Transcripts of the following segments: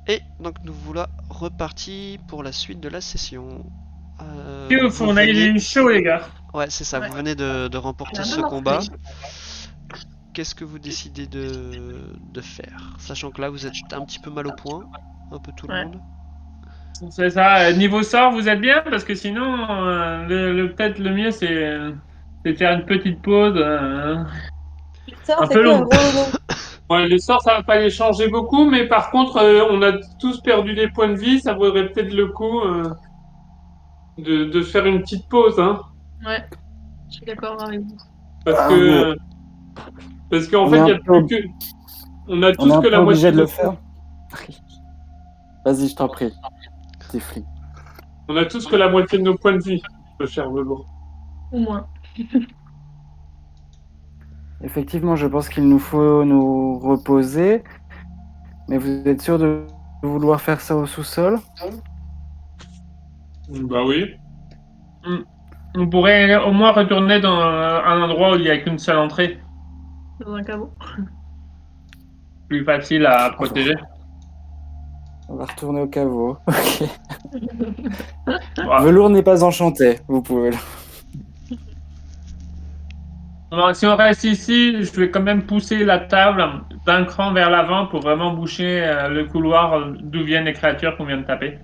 Et donc nous voilà repartis pour la suite de la session. Ouf, Vous on a veniez... eu chaud, les gars. Ouais, c'est ça, Ouais. vous venez de J'ai remporter un peu ce combat. morflé. Qu'est-ce que vous décidez de faire? Sachant que là vous êtes un petit peu mal au point, un peu tout le Ouais. monde. C'est ça. Niveau sort, vous êtes bien parce que sinon, peut-être le mieux, c'est faire une petite pause. Ça, Un c'est peu que un long. gros dodo. Ouais, les sorts, ça va pas les changer beaucoup, mais par contre, on a tous perdu des points de vie. Ça vaudrait peut-être le coup de faire une petite pause, hein, Ouais, je suis d'accord avec vous. parce Ah, que parce qu'en on fait, est il y un a peu, plus que on a on est tous un que peu la moitié obligé de de le notre faire. Vas-y, je t'en prie. T'es free. on a tous que la moitié de nos points de vie, le cher velours. Au moins. Effectivement, je pense qu'il nous faut nous reposer. Mais vous êtes sûr de vouloir faire ça au sous-sol? Bah oui. On pourrait au moins retourner dans un endroit où il n'y a qu'une seule entrée, Dans un caveau. plus facile à On va, protéger. on va retourner au caveau. Ok. Bon, Velours n'est pas enchanté. Vous pouvez. si on reste ici, je vais quand même pousser la table d'un cran vers l'avant pour vraiment boucher le couloir d'où viennent les créatures qu'on vient de taper.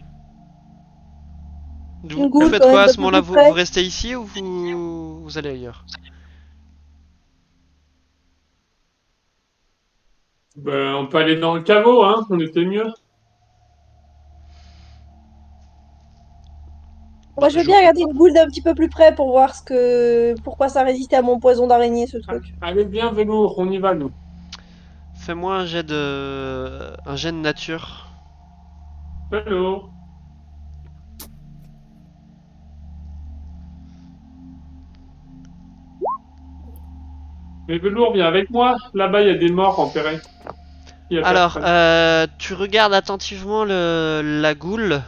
Vous, Une vous goutte faites quand quoi même à de ce plus moment-là? plus Vous près. restez ici ou vous allez ailleurs? Ben, on peut aller dans le caveau, hein, on était mieux. Moi, Bah, je veux bien regarder une boule d'un petit peu plus près pour voir pourquoi ça résistait à mon poison d'araignée, ce truc. Allez, bien, velours, on y va, nous. Fais-moi un jet de nature. Hello. Mais velours, viens avec moi. Là-bas, il y a des morts enterrés. Il y a Alors, personne. tu regardes attentivement la goule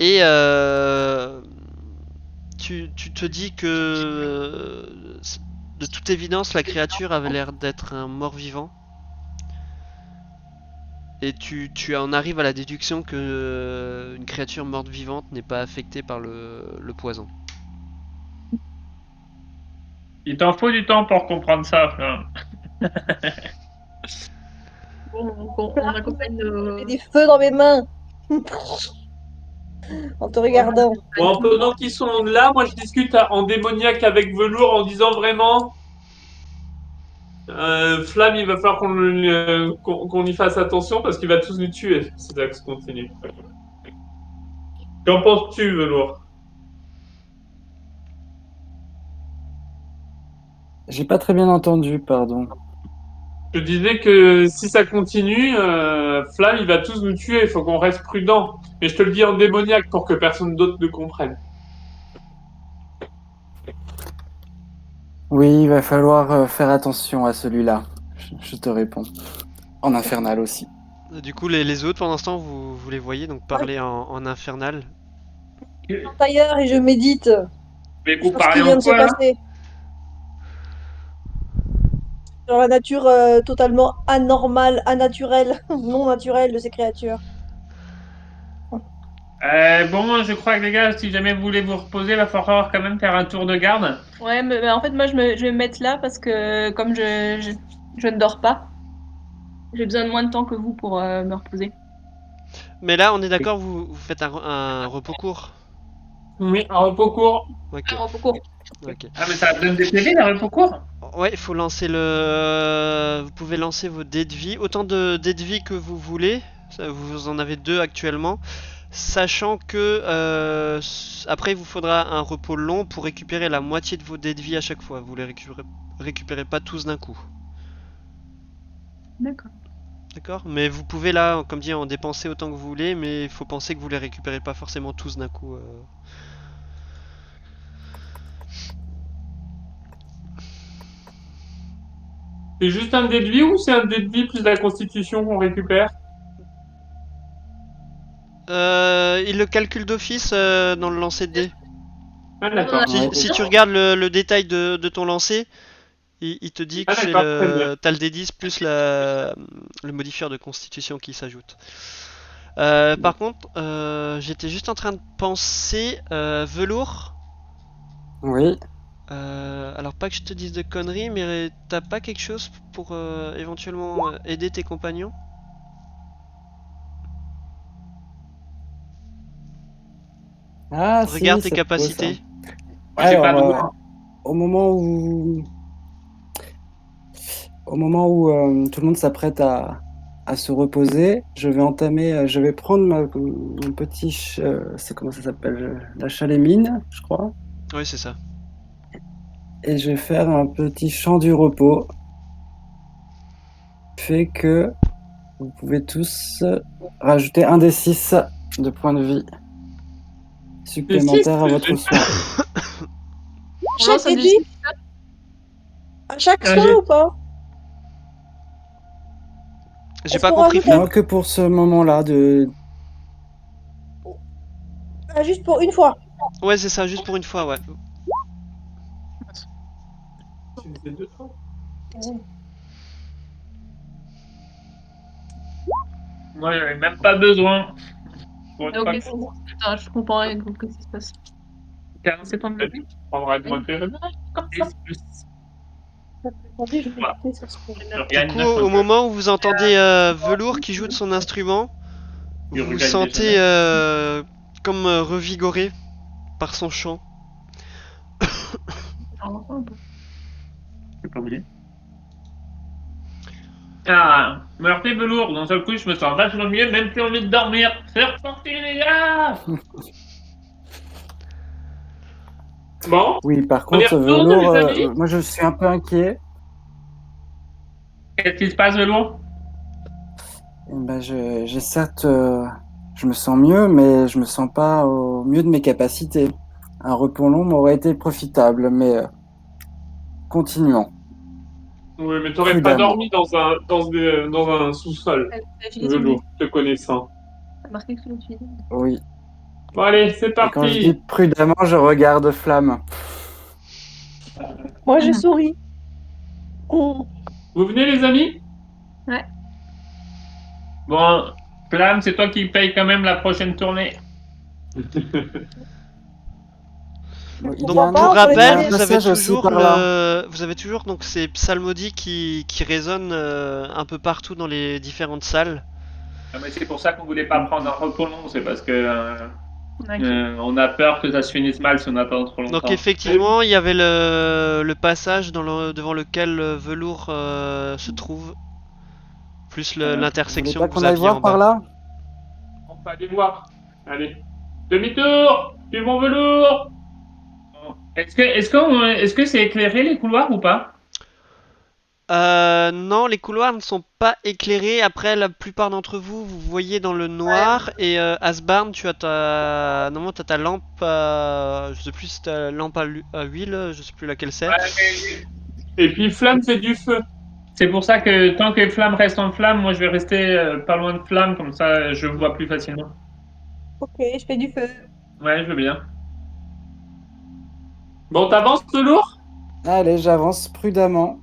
et tu te dis que de toute évidence la créature avait l'air d'être un mort-vivant. Et tu en arrives à la déduction que une créature morte-vivante n'est pas affectée par le poison. Il t'en faut du temps pour comprendre ça, frère. Bon, on accompagne J'ai nos... des feux dans mes mains en te on regardant. accompagne Bon, tout le monde. pendant qu'ils sont là, moi, je discute en démoniaque avec velours en disant vraiment... Flamme, il va falloir qu'on y fasse attention parce qu'il va tous nous tuer si ça continue. Qu'en penses-tu, Velours? J'ai pas très bien entendu, pardon. Je disais que si ça continue, Flamme, il va tous nous tuer. Il faut qu'on reste prudent. Mais je te le dis en démoniaque pour que personne d'autre ne comprenne. Oui, il va falloir faire attention à celui-là. Je te réponds. En infernal aussi. Du coup, les autres, pendant ce temps, vous les voyez donc parler en infernal. Ailleurs et je médite Mais vous sur ce parlez qui vient en de se quoi, là? passer. Sur la nature totalement anormale, anaturelle, non naturelle de ces créatures. Bon, je crois que les gars, si jamais vous voulez vous reposer, il va falloir quand même faire un tour de garde. Ouais, mais en fait, moi, je vais me mettre là parce que comme je ne dors pas, j'ai besoin de moins de temps que vous pour me reposer. Mais là, on est d'accord, vous faites un repos court. Oui, un repos court. Ok, Ah, repos court. ok. Ah, mais ça donne des PV, un repos court? Ouais, il faut lancer le. Vous pouvez lancer vos dés de vie, autant de dés de vie que vous voulez. Vous en avez deux actuellement. Sachant que après, il vous faudra un repos long pour récupérer la moitié de vos dés de vie à chaque fois. Vous les récupérez pas tous d'un coup. D'accord. D'accord? Mais vous pouvez là, comme dit, en dépenser autant que vous voulez, mais il faut penser que vous les récupérez pas forcément tous d'un coup. C'est juste un dé de vie ou c'est un dé de vie plus la constitution qu'on récupère? Il le calcule d'office dans le lancer de dés. Ah, d'accord. Si, Ouais. si tu regardes le détail de ton lancer, Il te dit Ah, que c'est d'accord, très bien. t'as le D10 plus le modifieur de constitution qui s'ajoute. Par contre, j'étais juste en train de penser velours. Oui. Alors pas que je te dise de conneries, mais t'as pas quelque chose pour éventuellement aider tes compagnons? Ah Regarde si, tes c'est beau ça. capacités. Moi, j'ai pas Alors, de voix. au moment où tout le monde s'apprête à se reposer, je vais je vais prendre mon petit, c'est comment ça s'appelle, la chalémine, je crois, Oui, c'est ça. et je vais faire un petit chant du repos, fait que vous pouvez tous rajouter un des 6 de points de vie Le 6, supplémentaires à votre soin. On lance Chaque un D10 D6. à chaque Un soin jet. ou pas? J'ai Est-ce pas qu'on compris, rajoute un... Flamme. Non, que pour ce moment-là de... juste pour une fois? Ouais, c'est ça, juste pour une fois, ouais. Tu faisais 2 fois. Moi, j'avais même pas besoin. Pour une Ah, fois ok, que attends, je comprends rien. Qu'est-ce qui se passe? C'est pas mal. tu prendras de moi comme ça. Plus. Attendez, je vais écouter ça se trouve. Je Du regagne coup, 9 un au peu. moment où vous entendez Velours qui joue de son instrument, Il vous vous regagne déjà sentez 9. comme revigoré par son chant. J'ai pas oublié. Ah, meurtri velours. D'un seul coup, je me sens vachement mieux, même plus envie de dormir. C'est reparti, les gars! Bon, Oui, par on y contre, retourne, Velours, les amis? moi je suis un peu inquiet. Qu'est-ce qui se passe, velours? Eh ben, j'ai certes, je me sens mieux, mais je me sens pas au mieux de mes capacités. Un repos long m'aurait été profitable, mais continuons Oui, mais t'aurais pas prudemment. dormi dans un sous-sol, T'as utilisé velours, te connaissant. T'as marqué que tu l'as utilisé. Oui. Bon, allez, c'est Et quand je dis parti. prudemment, je regarde Flamme. Moi, je souris. Oh. Vous venez, les amis? Ouais. Bon, Flamme, c'est toi qui paye quand même la prochaine tournée. Bon, il Donc y a un, pour on peut les il y a rappel, un donner. passage aussi par là. vous avez toujours donc ces psalmodies qui résonnent un peu partout dans les différentes salles. Ah, mais c'est pour ça qu'on voulait pas prendre un repos long, c'est parce que Ok. on a peur que ça se finisse mal si on attend trop Donc longtemps. effectivement, il y avait le passage devant lequel Velours se trouve, plus Vous voulez l'intersection pas que vous qu'on aille aviez en voir par bas. là? On va aller voir. Allez. Demi-tour! Suivons velours! Bon. Est-ce que c'est éclairé les couloirs ou pas? Non, les couloirs ne sont pas éclairés. Après, la plupart d'entre vous, vous voyez dans le noir. Et Asbarn, tu as normalement, t'as ta lampe je sais plus si ta lampe à huile, je sais plus laquelle c'est. Ouais, et puis Flamme fait du feu. C'est pour ça que tant que Flamme reste en flamme, moi je vais rester pas loin de Flamme, comme ça je vois plus facilement. Ok, je fais du feu. Ouais, je veux bien. Bon, t'avances, velours? Allez, j'avance prudemment,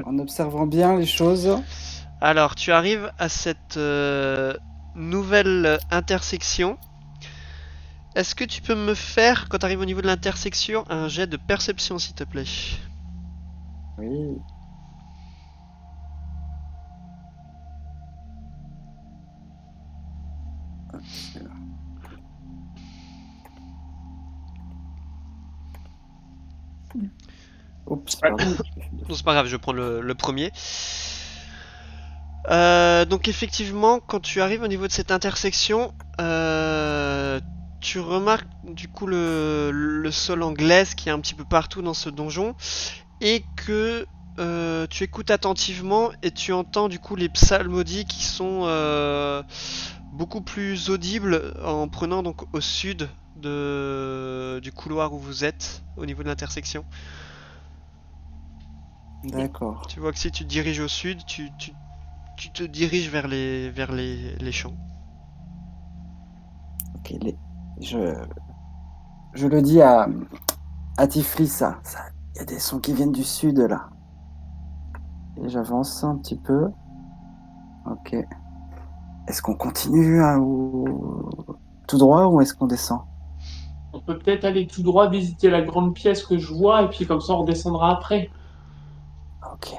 en observant bien les choses. Alors, tu arrives à cette nouvelle intersection. Est-ce que tu peux me faire, quand tu arrives au niveau de l'intersection, un jet de perception, s'il te plaît? Oui. Oups, pardon. Non, c'est pas grave, je prends le premier. Donc effectivement, quand tu arrives au niveau de cette intersection, tu remarques du coup le sol en glaise qui est un petit peu partout dans ce donjon et que tu écoutes attentivement et tu entends du coup les psalmodies qui sont beaucoup plus audibles en prenant donc au sud du couloir où vous êtes au niveau de l'intersection. D'accord. Tu vois que si tu te diriges au sud, tu te diriges vers les champs. Ok, je le dis à Tiflis, ça. y a des sons qui viennent du sud, là. Et j'avance un petit peu. Ok. Est-ce qu'on continue hein, tout droit ou est-ce qu'on descend? On peut peut-être aller tout droit visiter la grande pièce que je vois, et puis comme ça on redescendra après. Ok.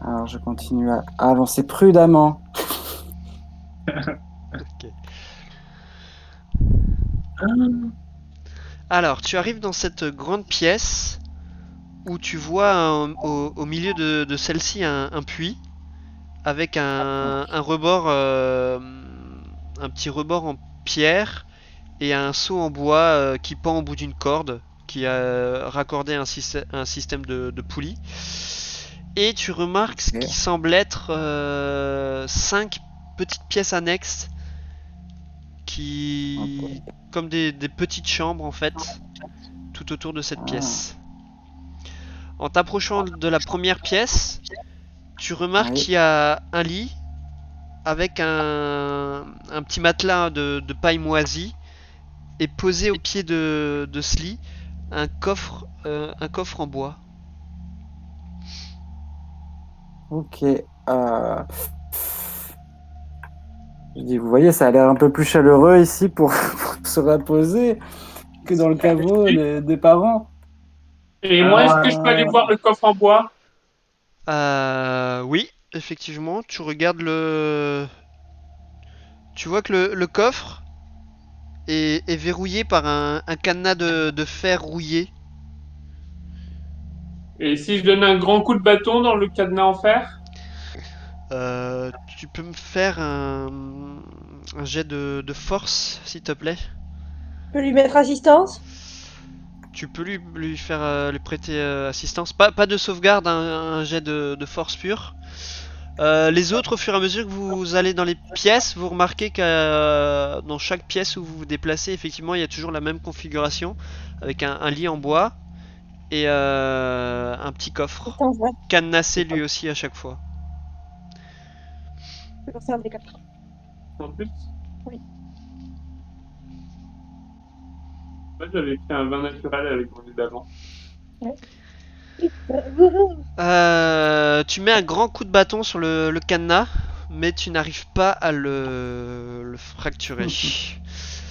Alors je continue à avancer prudemment. Ok. Alors, tu arrives dans cette grande pièce où tu vois au milieu de celle-ci un puits avec un rebord, un petit rebord en pierre et un seau en bois qui pend au bout d'une corde qui a raccordé un système de poulie. Et tu remarques ce qui semble être 5 petites pièces annexes qui, comme des petites chambres en fait, tout autour de cette pièce. En t'approchant de la première pièce, tu remarques qu'il y a un lit avec un petit matelas de paille moisie et posé au pied de ce lit un coffre en bois. Ok. Je dis, vous voyez, ça a l'air un peu plus chaleureux ici pour se reposer que dans le caveau des parents. Et moi, est-ce que je peux aller voir le coffre en bois? Oui, effectivement, tu regardes le... Tu vois que le coffre est verrouillé par un cadenas de fer rouillé. Et si je donne un grand coup de bâton dans le cadenas en fer? Tu peux me faire un jet de force, s'il te plaît. Je peux lui mettre assistance? Tu peux lui faire lui prêter assistance. Pas de sauvegarde, un jet de force pure. Les autres, au fur et à mesure que vous allez dans les pièces, vous remarquez que dans chaque pièce où vous vous déplacez, effectivement, il y a toujours la même configuration, avec un lit en bois et un petit coffre, Attends, je vais cadenassé lui aussi à chaque fois. lancer un D4. En plus? Oui. Moi, j'avais fait un vin naturel avec mon lit d'avant. Tu mets un grand coup de bâton sur le cadenas, mais tu n'arrives pas à le fracturer.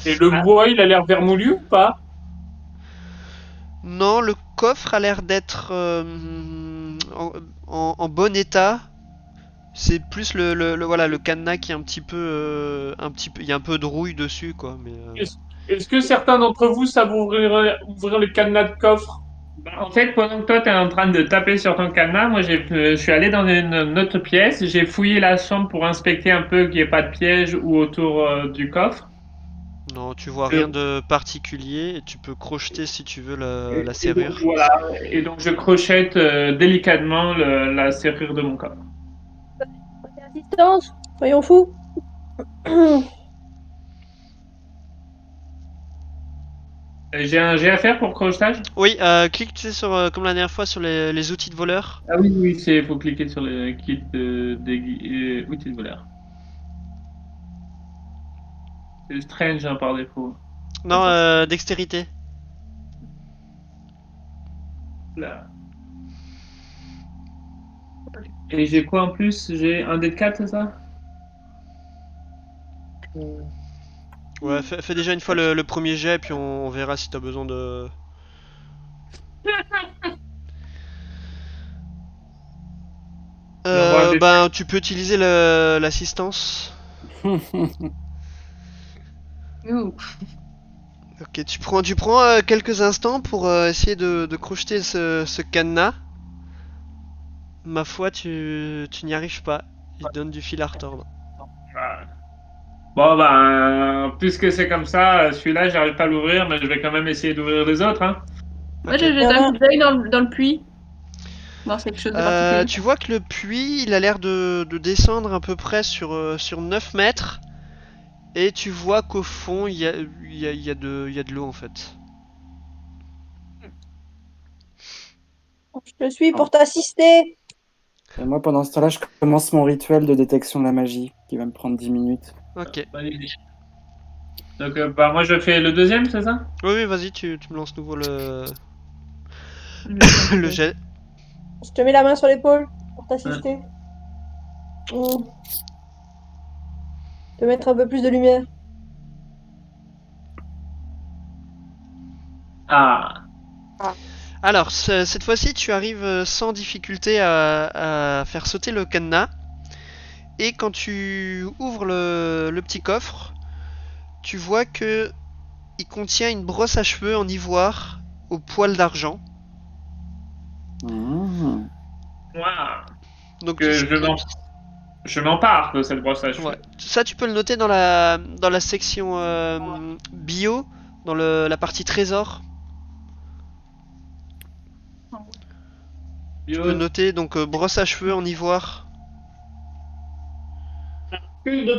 Et le bois, il a l'air vermoulu ou pas? Non, le coffre a l'air d'être en bon état. C'est plus voilà, le cadenas qui est un petit peu, il y a un peu de rouille dessus quoi. Mais Est-ce que certains d'entre vous savent ouvrir le cadenas de coffre? En fait, pendant que toi, tu es en train de taper sur ton cadenas, moi, je suis allé dans une autre pièce, j'ai fouillé la chambre pour inspecter un peu qu'il n'y ait pas de piège ou autour du coffre. non, tu vois rien de particulier et tu peux crocheter si tu veux la serrure. Voilà. Et donc, je crochette délicatement la serrure de mon coffre. Assistance? Soyons fous. J'ai un jet à faire pour crochetage? Oui, clique tu sais, sur comme la dernière fois sur les outils de voleur. Ah oui, oui, il faut cliquer sur le kit des outils de voleur. C'est strange hein, par défaut. Non, dextérité. Là. Et j'ai quoi en plus? J'ai un dé de 4, c'est ça? Ouais, fais déjà une fois le premier jet et puis on verra si t'as besoin de. Ben, tu peux utiliser l'assistance. Ok, tu prends quelques instants pour essayer de crocheter ce cadenas. Ma foi, tu n'y arrives pas. Il te donne du fil à retordre. Bon, ben, puisque c'est comme ça, celui-là, j'arrive pas à l'ouvrir, mais je vais quand même essayer d'ouvrir les autres. Hein. Moi, je jette un coup d'œil dans le puits. Voir si quelque chose de particulier. Tu vois que le puits, il a l'air de descendre à peu près sur 9 mètres. Et tu vois qu'au fond, il y a de l'eau en fait. Je te suis pour t'assister. Et moi, pendant ce temps-là, je commence mon rituel de détection de la magie, qui va me prendre 10 minutes. Ok. Donc, bah, moi, je fais le deuxième, c'est ça? Oui, vas-y, tu me lances nouveau le... le jet. Je te mets la main sur l'épaule pour t'assister. Te mettre un peu plus de lumière. Ah, Alors, cette fois-ci, tu arrives sans difficulté à faire sauter le cadenas. Et quand tu ouvres le petit coffre, tu vois que il contient une brosse à cheveux en ivoire au poil d'argent. Mmh. moi, Donc que je m'empare de cette brosse à cheveux. ouais. Ça, tu peux le noter dans la section bio, dans la partie trésor. Tu peux noter donc brosse à cheveux en ivoire.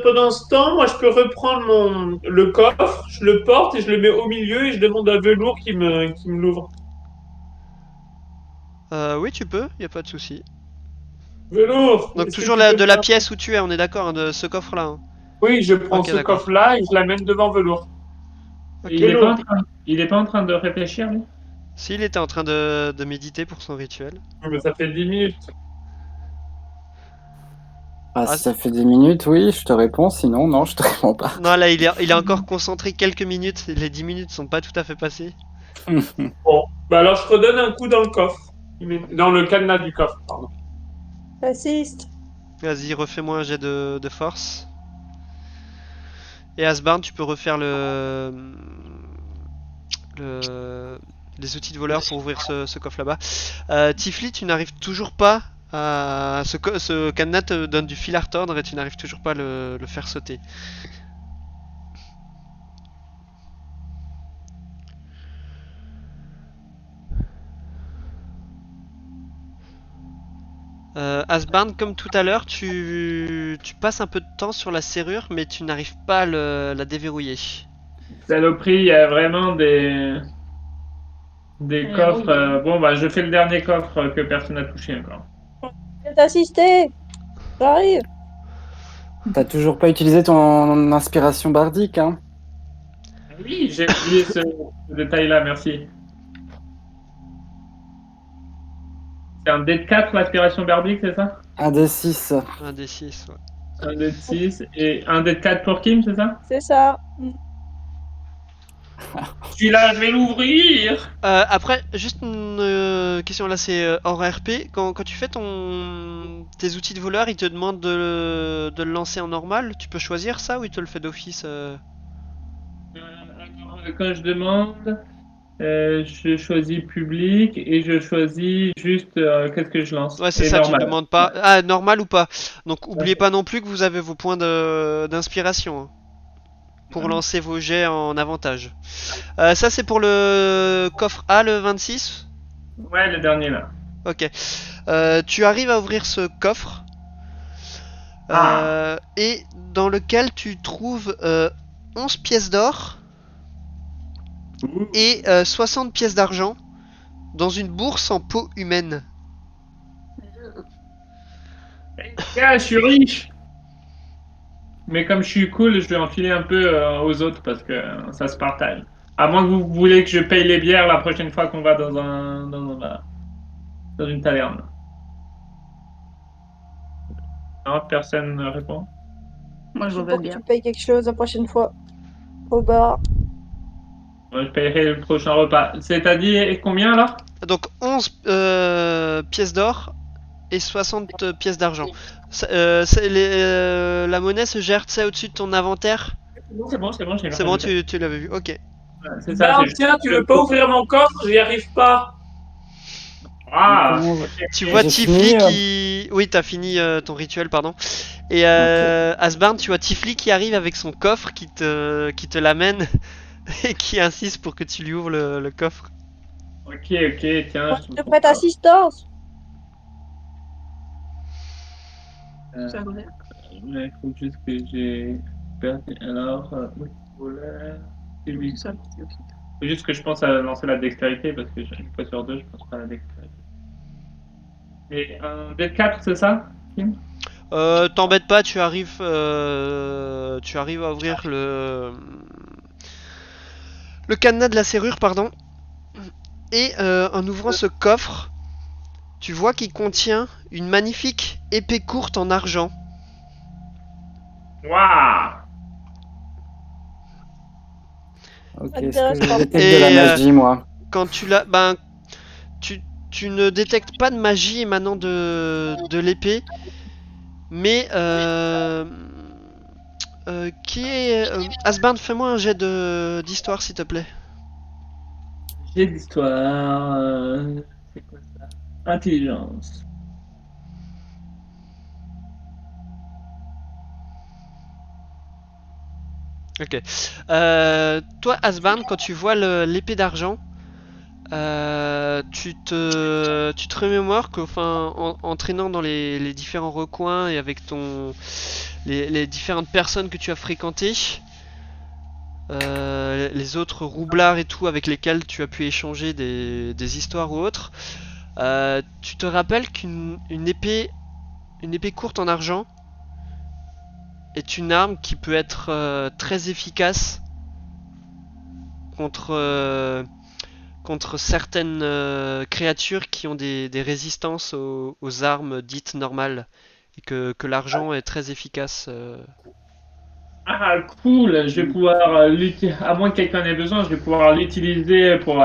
Pendant ce temps, moi, je peux reprendre le coffre, je le porte et je le mets au milieu et je demande à Velours qui me l'ouvre. Oui, tu peux, y a pas de souci. Velours, Donc est-ce que toujours tu peux de me la faire- pièce où tu es, on est d'accord, hein, de ce coffre-là. Hein. Oui, je prends Ok, ce d'accord. coffre-là et je l'amène devant Velours. Ok. Il est pas il est pas en train de réfléchir, lui? S'il était en train de méditer pour son rituel. Mais ça fait 10 minutes. Ah, Ah, si ça fait 10 minutes, oui, je te réponds. Sinon, non, je te réponds pas. Non, là, il est encore concentré quelques minutes. Les 10 minutes sont pas tout à fait passées. Bon, bah alors je redonne un coup dans le coffre. Dans le cadenas du coffre, pardon. Assiste. Vas-y, refais-moi un jet de force. Et Asbarn, tu peux refaire les outils de voleur pour ouvrir ce coffre là-bas. Tifli, tu n'arrives toujours pas à. Ce cadenas te donne du fil à retordre et tu n'arrives toujours pas à le faire sauter. Asbarn, comme tout à l'heure, tu passes un peu de temps sur la serrure, mais tu n'arrives pas à la déverrouiller. Saloperie, il y a vraiment des coffres. Bon, bah, je fais le dernier coffre que personne n'a touché encore. Je vais t'assister. J'arrive. T'as toujours pas utilisé ton inspiration bardique, hein? Oui, j'ai oublié ce détail-là, merci. C'est un dé de 4 l'aspiration bardique, c'est ça? Un des 6. Un des 6, ouais. Un dé de 6 et un dé de 4 pour Kim, c'est ça? C'est ça. Celui-là, je vais l'ouvrir! Après, juste une question là, c'est hors RP. Quand tu fais tes outils de voleur, ils te demandent de le lancer en normal. Tu peux choisir ça ou il te le fait d'office Alors, quand je demande, je choisis public et je choisis juste qu'est-ce que je lance. Ouais, c'est Et ça, tu normal. demandes pas. Ah, normal ou pas. Donc, oubliez Ouais. pas non plus que vous avez vos points d'inspiration hein, pour lancer vos jets en avantage. Ça, c'est pour le coffre A, le 26. Ouais, le dernier là. Ok. Tu arrives à ouvrir ce coffre. Et dans lequel tu trouves 11 pièces d'or Ouh. et 60 pièces d'argent dans une bourse en peau humaine. Gars, je suis riche! Mais comme je suis cool, je vais enfiler un peu aux autres parce que ça se partage. À moins que vous voulez que je paye les bières la prochaine fois qu'on va dans une taverne. Non, personne ne répond. Moi, je Il veux faut que bien. tu payes quelque chose la prochaine fois. Au bar. Moi, je payerai le prochain repas. C'est-à-dire combien là? Donc 11 pièces d'or et 60 pièces d'argent. La monnaie se gère, tu sais, au-dessus de ton inventaire. C'est bon, j'ai C'est bon, tu l'avais vu, ok. C'est ça, Bah, c'est juste- tiens, tu veux pas ouvrir mon coffre? J'y arrive pas. Ah! Comment- Tu vois J'ai Tifli fini, qui... Oui, t'as fini ton rituel, pardon. Et Asbarn, tu vois Tifli qui arrive avec son coffre, qui te l'amène et qui insiste pour que tu lui ouvres le coffre. Ok, tiens. Moi, je te prête assistance. Ça va bien. Il faut juste que j'ai perdu. Alors, oui, voilà. C'est lui. Ça, Il faut juste que je pense à lancer la dextérité parce que une fois sur deux, je pense pas à la dextérité. Et un D4, c'est ça, Kim? T'embête pas, tu arrives à ouvrir le cadenas de la serrure, pardon. Et en ouvrant ce coffre, tu vois qu'il contient une magnifique épée courte en argent. Waouh! Ok, est-ce que je Intéressant. détecte Et, de la magie, moi? Quand tu l'as, ben, tu ne détectes pas de magie émanant de l'épée, mais qui est Asbarn, fais-moi un jet d'histoire s'il te plaît. J'ai d'histoire. C'est quoi ça? Intelligence. Ok. Toi, Asbarn, quand tu vois l'épée d'argent, tu te remémores que, enfin, en traînant dans les différents recoins et avec les différentes personnes que tu as fréquentées, les autres roublards et tout avec lesquels tu as pu échanger des histoires ou autres, tu te rappelles qu'une épée courte en argent est une arme qui peut être très efficace contre certaines créatures qui ont des résistances aux armes dites normales et que l'argent est très efficace. Ah, cool! Je vais pouvoir l'utiliser. À moins que quelqu'un ait besoin, je vais pouvoir l'utiliser pour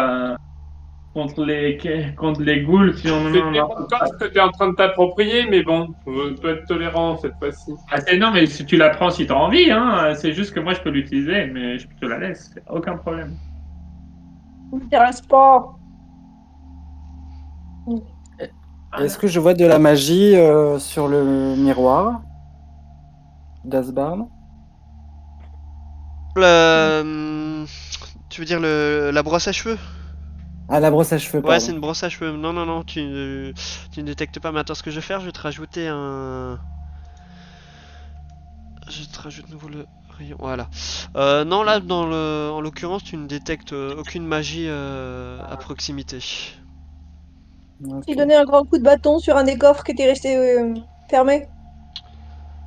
contre les ghouls si on C'est en bien a. le coffre que tu es en train de t'approprier, mais bon, je peux être tolérant cette fois-ci. Ah, non, mais si tu la prends si t'as envie, hein. C'est juste que moi je peux l'utiliser, mais je te la laisse. Aucun problème. Ça m'intéresse pas. Est-ce que je vois de la magie sur le miroir d'Asbarn? Tu veux dire la brosse à cheveux? Ah, la brosse à cheveux, Ouais, c'est pardon. une brosse à cheveux. Non, non, non, tu ne détectes pas. Mais attends, ce que je vais faire, je vais te rajouter un. Je te rajoute de nouveau le rayon. Voilà. Non, là, en l'occurrence, tu ne détectes aucune magie à proximité. Ok. Tu donnais un grand coup de bâton sur un des coffres qui était resté fermé.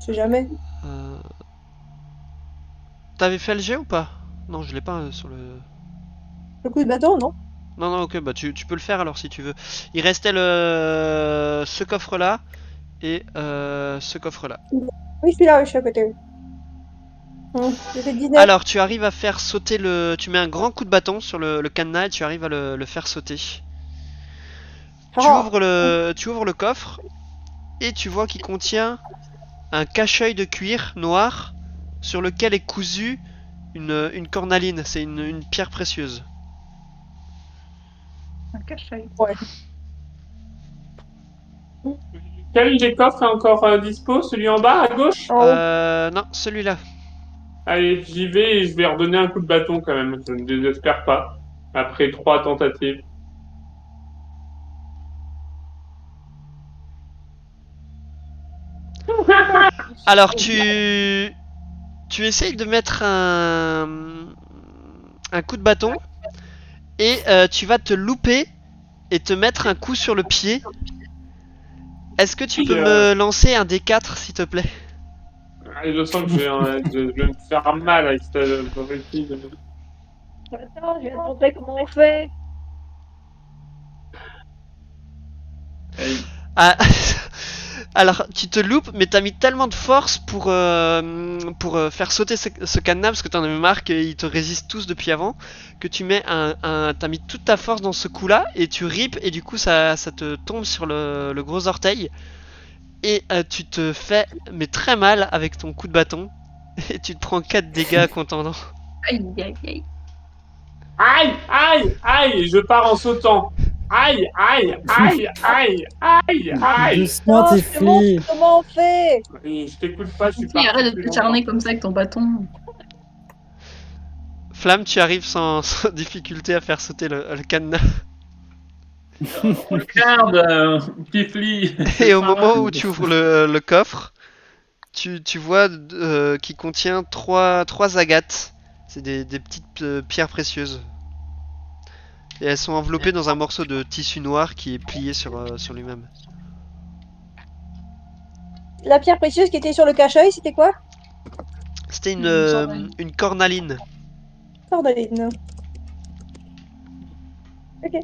Je sais jamais. Euh, T'avais fait le jet ou pas? Non, je l'ai pas sur le. Le coup de bâton, non? Non, non, ok, bah tu peux le faire alors si tu veux. Il restait ce coffre-là et ce coffre-là. Oui, je suis là, oui, je suis à côté. Oui. J'ai fait 19. Alors, tu arrives à faire sauter le. Tu mets un grand coup de bâton sur le cadenas et tu arrives à le faire sauter. Tu Ah, ouvres le coffre et tu vois qu'il contient un cache-œil de cuir noir sur lequel est cousue une cornaline. C'est une pierre précieuse. Un cache-œil. ouais. Quel des coffres est encore dispo? Celui en bas, à gauche? En haut. Non, celui-là. Allez, j'y vais et je vais redonner un coup de bâton quand même. Je ne désespère pas. Après 3 tentatives. Alors, tu essayes de mettre un coup de bâton et tu vas te louper et te mettre un coup sur le pied. Est-ce que tu peux me lancer un D4 s'il te plaît? Allez, je sens que je vais me faire mal avec cette réussite. Attends, je vais te montrer comment on fait. Ah, alors, tu te loupes, mais t'as mis tellement de force pour faire sauter ce cadenas, parce que t'en avais marre qu'ils te résistent tous depuis avant, que tu mets t'as mis toute ta force dans ce coup-là, et tu ripes, et du coup ça te tombe sur le gros orteil, et tu te fais mais très mal avec ton coup de bâton, et tu te prends 4 dégâts contendant. Aïe, aïe, aïe. Aïe, aïe, aïe, je pars en sautant. Aïe, aïe, aïe, aïe, aïe, aïe. Doucement, Non, je te Tifli. montre comment on fait. Et je t'écoute pas, je suis Si, arrête parti de plus t'acharner comme ça avec ton bâton. Flamme, tu arrives sans difficulté à faire sauter le cadenas. Regarde, Tifli. Et au moment où tu ouvres le coffre, tu vois qu'il contient trois agates. C'est des petites pierres précieuses. Et elles sont enveloppées dans un morceau de tissu noir qui est plié sur lui-même. La pierre précieuse qui était sur le cache-œil, c'était quoi? C'était Une une cornaline. Cordaline. Ok.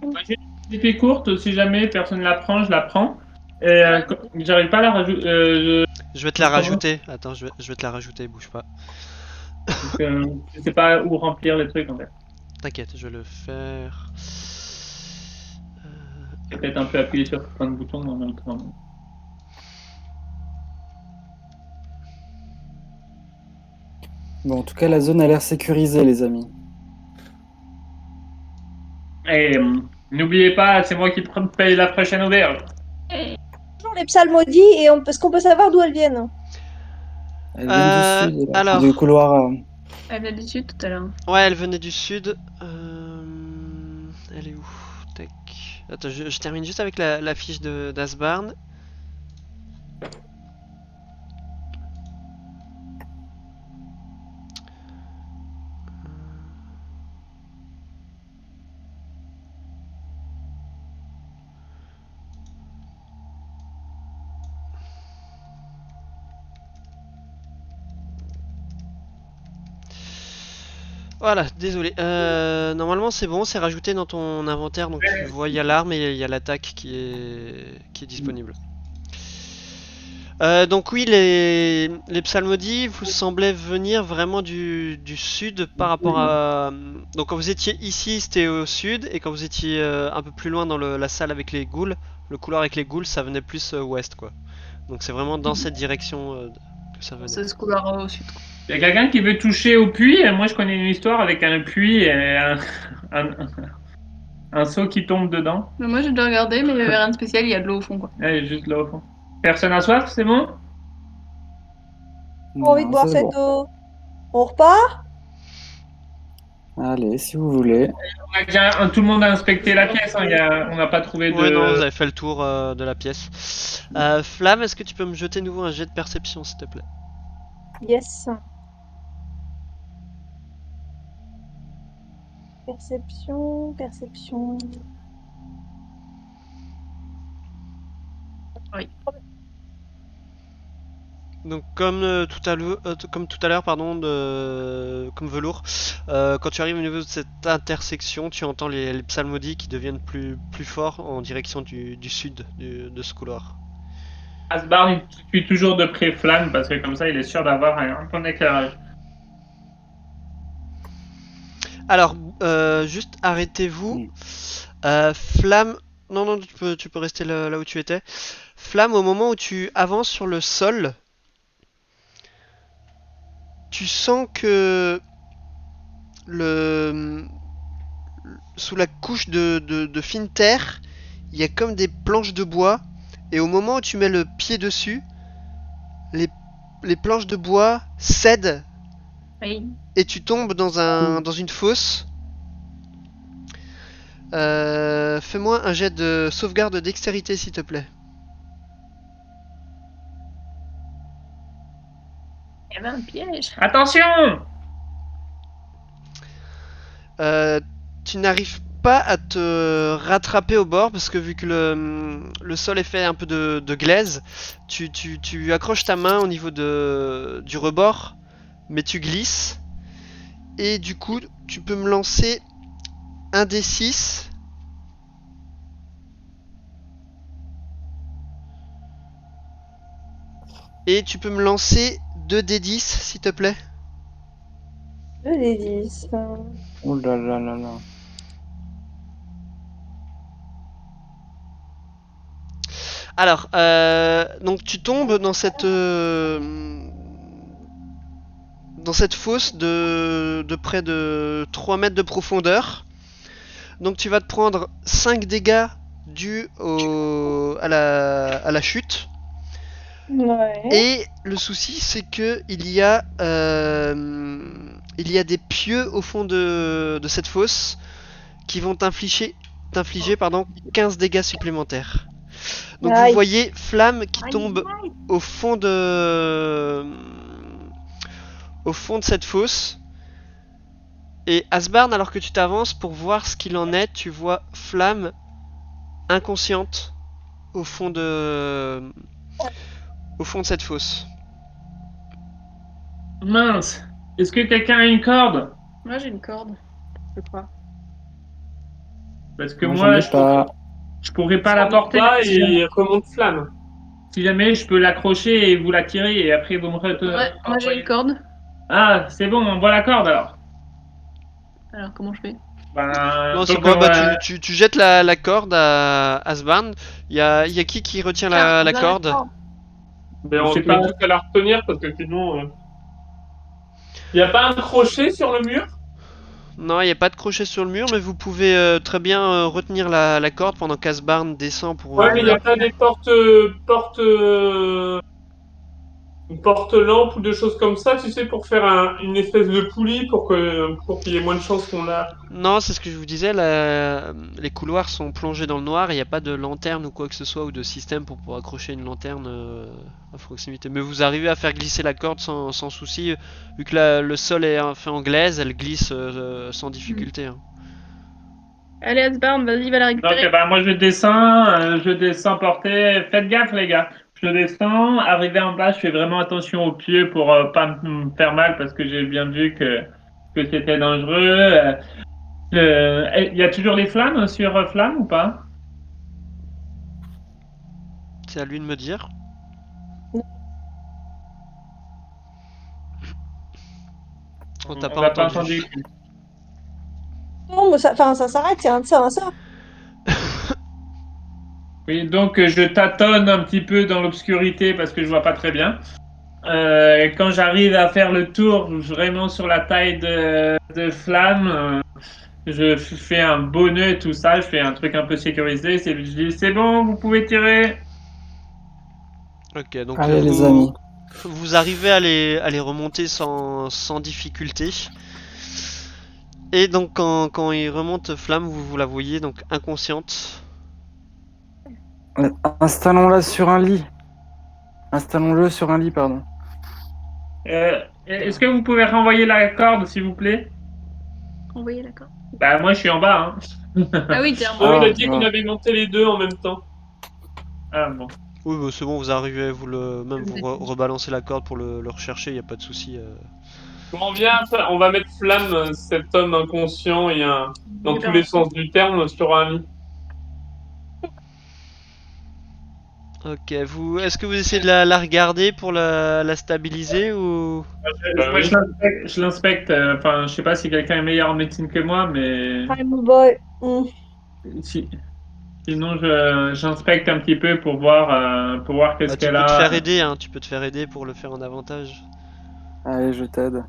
Moi, j'ai une épée courte, si jamais personne la prend, je la prends. Et j'arrive pas à la rajouter. Je vais te la Comment rajouter. Attends, je vais te la rajouter, bouge pas. je sais pas où remplir les trucs en fait. T'inquiète, je vais le faire. J'ai peut-être un peu appuyé sur plein de boutons en même temps. Bon, en tout cas, la zone a l'air sécurisée, les amis. Et n'oubliez pas, c'est moi qui paye la prochaine auberge. Toujours les psalmodies, et est-ce qu'on peut savoir d'où elles viennent? Elles viennent du sud, là, alors. du couloir. Elle vient du sud tout à l'heure. Ouais, elle venait du sud. Elle est où? Tac. Attends, je termine juste avec la fiche d'Asbarn. Voilà, désolé. Normalement c'est bon, c'est rajouté dans ton inventaire, donc tu vois il y a l'arme et il y a l'attaque qui est disponible. Donc oui, les psalmodies vous semblaient venir vraiment du sud par rapport à... Donc quand vous étiez ici, c'était au sud, et quand vous étiez un peu plus loin dans la salle avec les ghouls, le couloir avec les ghouls, ça venait plus ouest quoi. Donc c'est vraiment dans cette direction que ça venait. C'est ce couloir au sud. Il y a quelqu'un qui veut toucher au puits. Et moi, je connais une histoire avec un puits et un seau qui tombe dedans. Mais moi j'ai déjà regardé, mais il y avait rien de spécial, il y a de l'eau au fond quoi. Elle est juste là au fond. Personne à soif, c'est bon? J'ai envie de boire c'est cette bon. eau. On repart? Allez, si vous voulez. On a déjà, tout le monde a inspecté la pièce. Hein, on n'a pas trouvé de. Ouais, non, vous avez fait le tour de la pièce. Flamme, est-ce que tu peux me jeter nouveau un jet de perception s'il te plaît? Yes. Perception. Oui. Donc comme tout à l'heure, pardon, comme velours, quand tu arrives au niveau de cette intersection, tu entends les psalmodies qui deviennent plus forts en direction du sud de ce couloir. Asbarn, il suit toujours de près Flamme parce que comme ça, il est sûr d'avoir un bon éclairage. Alors, juste arrêtez-vous. Flamme, non, tu peux rester là où tu étais. Flamme, au moment où tu avances sur le sol, tu sens que sous la couche de fine terre, il y a comme des planches de bois, et au moment où tu mets le pied dessus, les planches de bois cèdent, Oui. et tu tombes dans une fosse. Fais-moi un jet de sauvegarde de dextérité s'il te plaît. Il y avait un piège. Attention! Tu n'arrives pas à te rattraper au bord parce que vu que le sol est fait un peu de glaise, tu accroches ta main au niveau du rebord, mais tu glisses. Et du coup, tu peux me lancer un des 6. Et tu peux me lancer 2 des 10 s'il te plaît. 2 des 10. Oh là là là là. Alors, donc tu tombes dans cette fosse de près de 3 mètres de profondeur. Donc tu vas te prendre 5 dégâts dus à la chute. Ouais. Et le souci c'est que il y a des pieux au fond de cette fosse qui vont t'infliger 15 dégâts supplémentaires. Donc Aïe. vous voyez Flamme qui tombe au fond de cette fosse. Et Asbarn, alors que tu t'avances pour voir ce qu'il en est, tu vois Flamme inconsciente au fond de cette fosse. Mince! Est-ce que quelqu'un a une corde? Moi j'ai une corde, je crois. Parce que Moi, moi, j'en ai pas. je pourrais pas la Sors porter. pas Si jamais, et remonte flamme. si jamais je peux l'accrocher et vous la tirer et après vous me Ouais, moi j'ai une corde. Ah, c'est bon, on voit la corde alors. Alors comment je fais? Ben, Non, c'est donc, bon, bah tu jettes la corde à Asbarn. Il y a qui retient Tiens, la on a corde? Mais je on sais peut pas. juste la retenir parce que sinon. Il n'y a pas un crochet sur le mur? Non, il n'y a pas de crochet sur le mur, mais vous pouvez très bien retenir la corde pendant qu'Asbarn descend pour Ouais, mais il n'y vous. a pas des porte-lampes ou des choses comme ça, tu sais, pour faire une espèce de poulie pour qu'il y ait moins de chances qu'on la. Non, c'est ce que je vous disais, les couloirs sont plongés dans le noir, il n'y a pas de lanterne ou quoi que ce soit, ou de système pour pouvoir accrocher une lanterne à proximité. Mais vous arrivez à faire glisser la corde sans souci, vu que le sol est fait en glaise, elle glisse sans difficulté, hein. Allez, Asbarn, vas-y, va la Donc, récupérer. moi je descends porter. Faites gaffe, les gars. Je descends, arrivé en bas, je fais vraiment attention aux pieds pour pas me faire mal parce que j'ai bien vu que c'était dangereux. Il y a toujours les flammes sur flamme ou pas? C'est à lui de me dire. On t'a On pas n'a pas entendu. entendu. Non, mais ça s'arrête, c'est un ça. Oui, donc je tâtonne un petit peu dans l'obscurité parce que je vois pas très bien. Quand j'arrive à faire le tour vraiment sur la taille de flamme, je fais un beau nœud et tout ça, je fais un truc un peu sécurisé. Je dis c'est bon, vous pouvez tirer. Ok, donc Allez, les amis. vous arrivez à les remonter sans difficulté. Et donc quand il remonte Flamme, vous la voyez donc inconsciente. Installons-la sur un lit. Installons-le sur un lit, pardon. Est-ce que vous pouvez renvoyer la corde, s'il vous plaît? Envoyez la corde. Bah moi je suis en bas. Hein. Ah oui, t'es en Oh, bas. il a Ah, dit ah. qu'on avait monté les deux en même temps. Ah bon. Oui, bah, c'est bon, vous arrivez, vous rebalancez la corde pour le rechercher, il n'y a pas de souci. Comment bien, on va mettre flamme, cet homme inconscient et dans tous les sens du terme, sur un lit. Ok, est-ce que vous essayez de la regarder pour la stabiliser ou... Bah Moi oui. je l'inspecte. Enfin, je sais pas si quelqu'un est meilleur en médecine que moi, mais Time boy. si, sinon j'inspecte un petit peu pour voir qu'est-ce Bah, tu qu'elle peux te faire a. aider, hein, tu peux te faire aider pour le faire en avantage. Allez, je t'aide.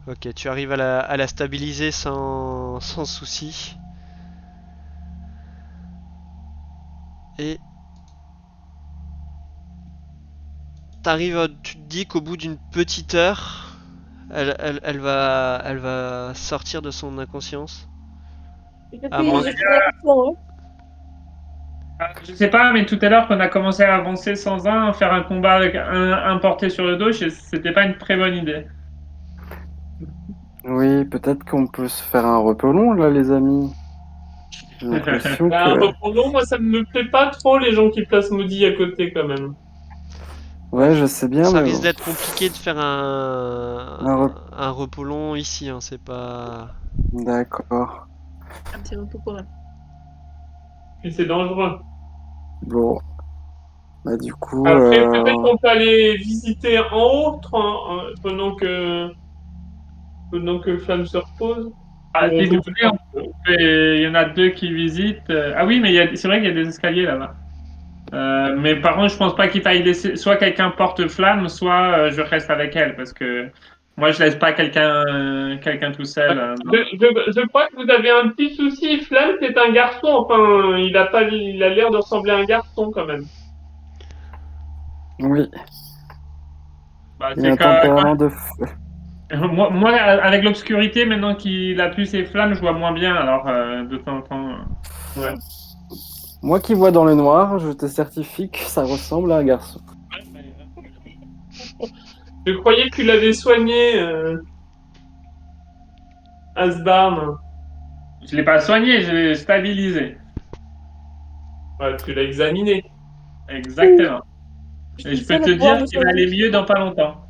Ok, tu arrives à la stabiliser sans souci. Et tu te dis qu'au bout d'une petite heure, elle va sortir de son inconscience. À moins J'ai fait la question, hein. Je sais pas, mais tout à l'heure, quand on a commencé à avancer sans faire un combat avec un porté sur le dos, c'était pas une très bonne idée. Oui, peut-être qu'on peut se faire un repos long, là, les amis. J'ai l'impression Bah, que... reprenons, moi ça me plaît pas trop les gens qui placent maudit à côté quand même. Ouais, je sais bien, ça mais risque bon. d'être compliqué de faire Un rep- un repos long ici, hein, c'est pas... D'accord. Un petit repos pour elle. Puis c'est dangereux. Bon. Bah, du coup... Après, peut-être qu'on peut aller visiter en haut pendant que Flamme se repose. Ah, Ou on si peut vous voulez, il y en a deux qui visitent. Ah oui, mais c'est vrai qu'il y a des escaliers là-bas. Mais par contre, je pense pas qu'il faille laisser. Soit quelqu'un porte flamme, soit je reste avec elle, parce que moi, je laisse pas quelqu'un tout seul. Je crois que vous avez un petit souci. Flamme, c'est un garçon. Enfin, il a l'air de ressembler à un garçon quand même. Oui, Bah, il a un tempérament de feu. moi, avec l'obscurité, maintenant qu'il a plus ses flammes, je vois moins bien. Alors, de temps en temps. Ouais. Moi qui vois dans le noir, je te certifie que ça ressemble à un garçon. Je croyais que tu l'avais soigné, Asbarn. Je l'ai pas soigné, je l'ai stabilisé. Ouais, tu l'as examiné. Exactement. Et je ça, peux le te pouvoir dire de qu'il va aller choisir. mieux dans pas longtemps.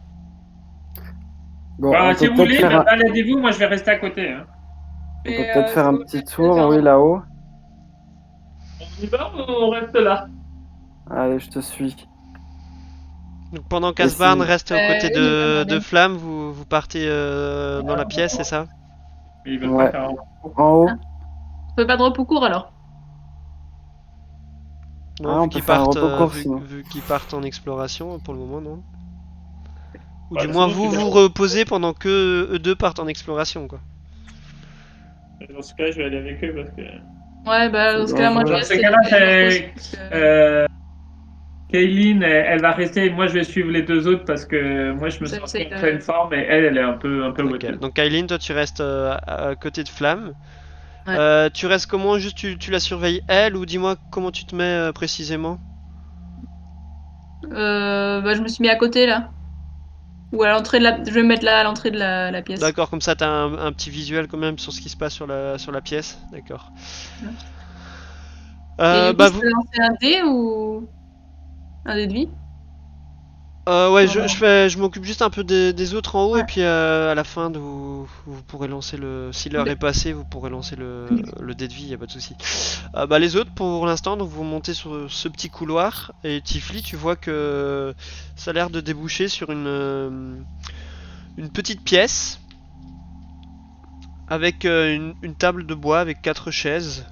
Bon, Bah, on si peut vous peut-être voulez, faire un, baladez-vous, moi je vais rester à côté. Hein. on peut Et, peut-être faire un c'est petit c'est tour, vers oui, là-haut. On y va ou on reste là? Allez, je te suis. Donc pendant Et qu'Asbarn si... reste aux côtés oui, mais ça de m'amène. Flamme, vous partez dans la pièce, c'est ça? Ils veulent pas Ouais, faire un en haut. On peut pas de repos court alors. Non, Ah, vu on peut qu'ils faire un partent, repos court, sinon. vu qu'ils partent en exploration pour le moment, non? Ou Bah, du moins sinon, vous tu vous vas- reposez pendant que eux deux partent en exploration, quoi. Dans ce cas, je vais aller avec eux parce que. Ouais, bah dans C'est ce cas-là, moi je dangereux. Dans vais ce essayer cas-là, de me reposer. Kayleen, elle va rester. Moi, je vais suivre les deux autres parce que moi, je me sens J'essaie en pleine forme et elle est un peu Ok, webby. donc Aileen, toi tu restes à côté de Flamme. Ouais. Tu restes comment? Juste tu la surveilles elle ou dis-moi comment tu te mets précisément? Bah, je me suis mis à côté là. Ou à l'entrée de la. Je vais me mettre là à l'entrée de la pièce. D'accord, comme ça t'as un petit visuel quand même sur ce qui se passe sur la pièce. D'accord. Et du coup, Bah je vous, peux lancer un dé ou un dé de vie? ouais, Non. je m'occupe juste un peu des autres en haut et Ouais. puis à la fin vous pourrez lancer le. Si l'heure est passée, vous pourrez lancer le dé de vie, y a pas de souci. Bah les autres pour l'instant, donc vous montez sur ce petit couloir et Tifli, tu vois que ça a l'air de déboucher sur une petite pièce avec une table de bois avec 4 chaises.